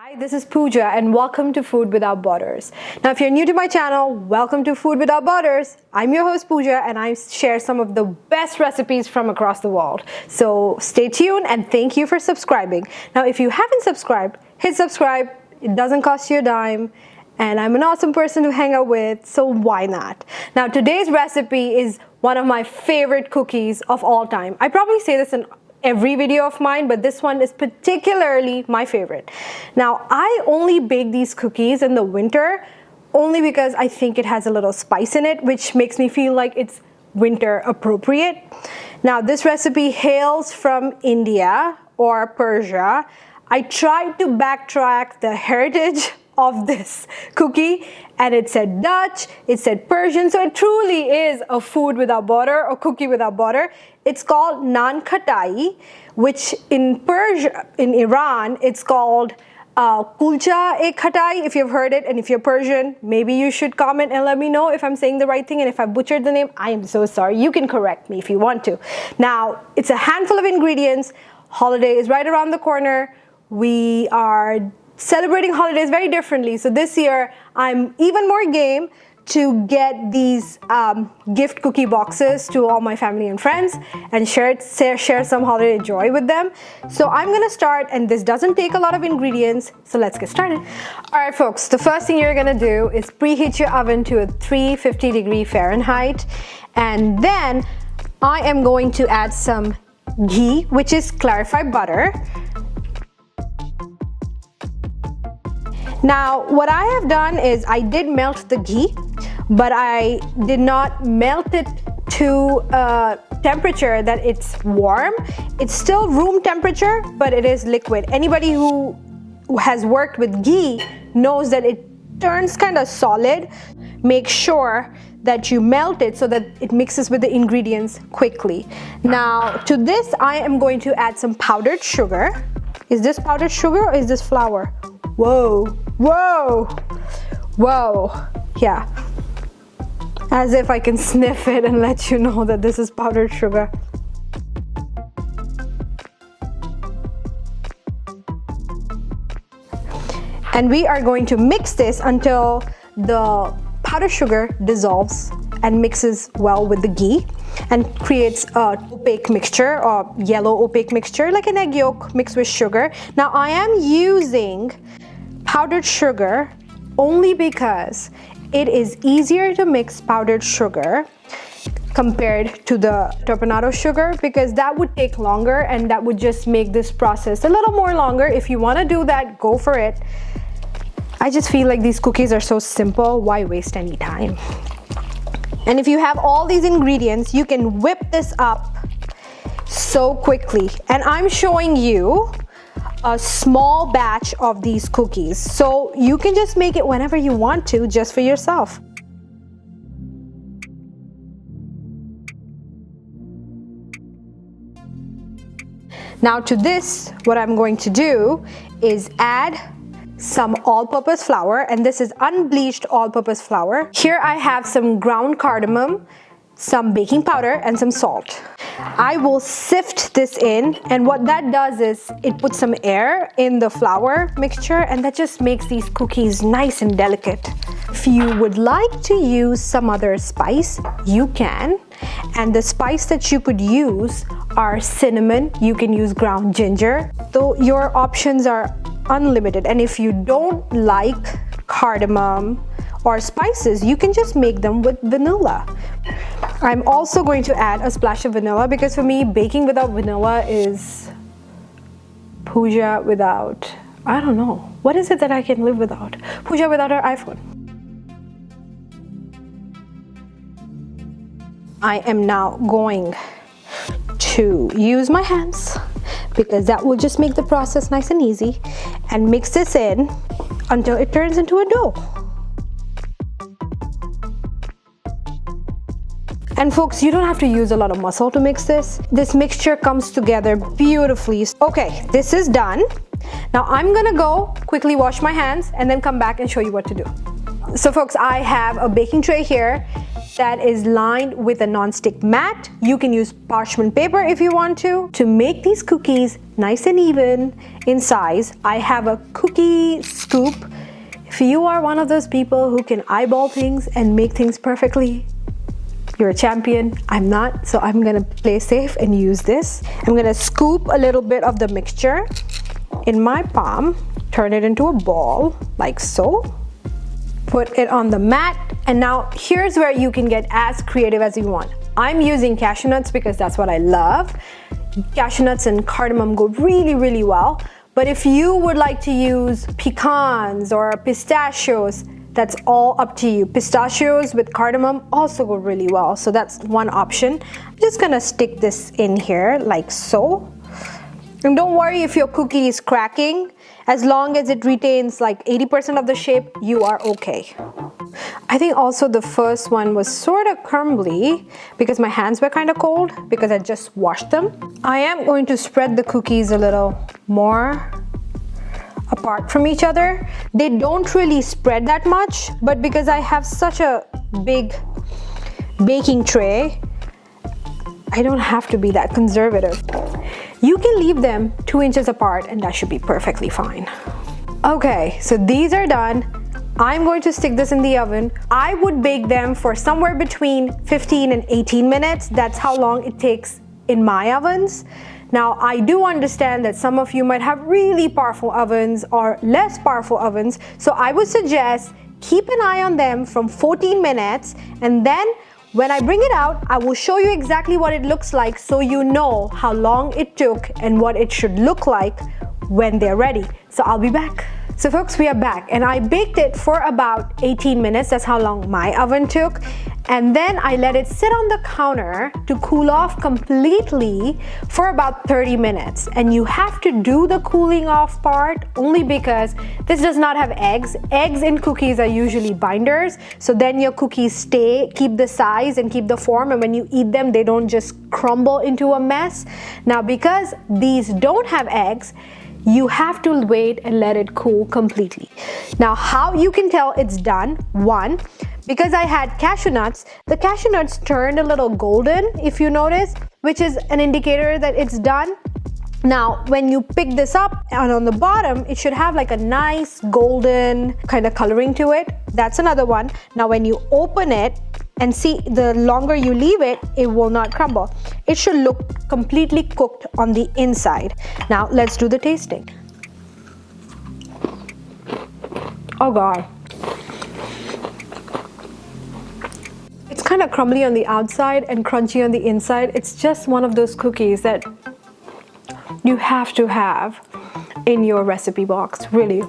Hi, this is Pooja and welcome to Food Without Borders. Now, if you're new to my channel, welcome to Food Without Borders. I'm your host Pooja and I share some of the best recipes from across the world. So stay tuned and thank you for subscribing. Now, if you haven't subscribed, hit subscribe. It doesn't cost you a dime. And I'm an awesome person to hang out with, so why not? Now, today's recipe is one of my favorite cookies of all time. I probably say this in every video of mine, but this one is particularly my favorite. Now, I only bake these cookies in the winter only because I think it has a little spice in it, which makes me feel like it's winter appropriate. Now, this recipe hails from India or Persia. I tried to backtrack the heritage of this cookie and it said Dutch, it said Persian, so it truly is a food without border or cookie without border. It's called Naankhatai, which in Persia, in Iran, it's called kulcha-e-khatai, if you've heard it, and if you're Persian, maybe you should comment and let me know if I'm saying the right thing, and if I butchered the name, I am so sorry. You can correct me if you want to. Now, it's a handful of ingredients. Holiday is right around the corner. We are celebrating holidays very differently. So this year, I'm even more game to get these gift cookie boxes to all my family and friends and share some holiday joy with them. So I'm gonna start, and this doesn't take a lot of ingredients, so let's get started. All right, folks, the first thing you're gonna do is preheat your oven to a 350 Fahrenheit, and then I am going to add some ghee, which is clarified butter. Now, what I have done is I did melt the ghee, but I did not melt it to a temperature that it's warm. It's still room temperature, but it is liquid. Anybody who has worked with ghee knows that it turns kind of solid. Make sure that you melt it so that it mixes with the ingredients quickly. Now, to this, I am going to add some powdered sugar. Is this powdered sugar or is this flour? Whoa, whoa, whoa, yeah. As if I can sniff it and let you know that this is powdered sugar. And we are going to mix this until the powdered sugar dissolves and mixes well with the ghee and creates a opaque mixture or yellow opaque mixture like an egg yolk mixed with sugar. Now, I am using powdered sugar only because it is easier to mix powdered sugar compared to the turbinado sugar, because that would take longer and that would just make this process a little more longer. If you want to do that, go for it. I just feel like these cookies are so simple, why waste any time? And if you have all these ingredients, you can whip this up so quickly. And I'm showing you a small batch of these cookies, so you can just make it whenever you want to, just for yourself. Now to this, what I'm going to do is add some all-purpose flour, and this is unbleached all-purpose flour. Here I have some ground cardamom, some baking powder, and some salt. I will sift this in, and what that does is it puts some air in the flour mixture, and that just makes these cookies nice and delicate. If you would like to use some other spice, you can. And the spice that you could use are cinnamon. You can use ground ginger. Though your options are unlimited. And if you don't like cardamom or spices, you can just make them with vanilla. I'm also going to add a splash of vanilla because for me, baking without vanilla is Pooja without, I don't know. What is it that I can live without? Pooja without her iPhone. I am now going to use my hands because that will just make the process nice and easy, and mix this in until it turns into a dough. And folks, you don't have to use a lot of muscle to mix this. This mixture comes together beautifully. Okay, this is done. Now I'm gonna go quickly wash my hands and then come back and show you what to do. So folks, I have a baking tray here. that is lined with a non-stick mat. You can use parchment paper if you want to. To make these cookies nice and even in size, I have a cookie scoop. If you are one of those people who can eyeball things and make things perfectly, you're a champion. I'm not, so I'm gonna play safe and use this. I'm gonna scoop a little bit of the mixture in my palm, turn it into a ball like so, put it on the mat, and now here's where you can get as creative as you want. I'm using cashew nuts because that's what I love. Cashew nuts and cardamom go really, really well. But if you would like to use pecans or pistachios, that's all up to you. Pistachios with cardamom also go really well, so that's one option. I'm just gonna stick this in here like so. And don't worry if your cookie is cracking. As long as it retains like 80% of the shape, you are okay. I think also the first one was sort of crumbly because my hands were kind of cold because I just washed them. I am going to spread the cookies a little more apart from each other. They don't really spread that much, but because I have such a big baking tray, I don't have to be that conservative. You can leave them 2 inches apart and that should be perfectly fine. Okay, so these are done. I'm going to stick this in the oven. I would bake them for somewhere between 15 and 18 minutes. That's how long it takes in my ovens. Now, I do understand that some of you might have really powerful ovens or less powerful ovens, so I would suggest keep an eye on them from 14 minutes, and then when I bring it out, I will show you exactly what it looks like so you know how long it took and what it should look like when they're ready. So I'll be back. So folks, we are back and I baked it for about 18 minutes. That's how long my oven took. And then I let it sit on the counter to cool off completely for about 30 minutes. And you have to do the cooling off part only because this does not have eggs. Eggs in cookies are usually binders. So then your cookies keep the size and keep the form. And when you eat them, they don't just crumble into a mess. Now, because these don't have eggs, you have to wait and let it cool completely. Now, how you can tell it's done? One, because I had cashew nuts, the cashew nuts turned a little golden, if you notice, which is an indicator that it's done. Now, when you pick this up and on the bottom, it should have like a nice golden kind of coloring to it. That's another one. Now, when you open it and see, the longer you leave it, it will not crumble. It should look completely cooked on the inside. Now, let's do the tasting. Oh God. It's kind of crumbly on the outside and crunchy on the inside. It's just one of those cookies that you have to have in your recipe box, really.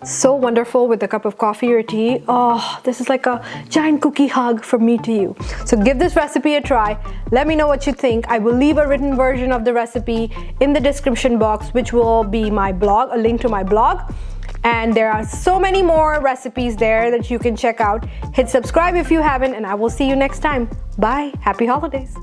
So wonderful with a cup of coffee or tea. Oh, this is like a giant cookie hug from me to you. So give this recipe a try. Let me know what you think. I will leave a written version of the recipe in the description box, which will be my blog, a link to my blog. And there are so many more recipes there that you can check out. Hit subscribe if you haven't, and I will see you next time. Bye. Happy holidays.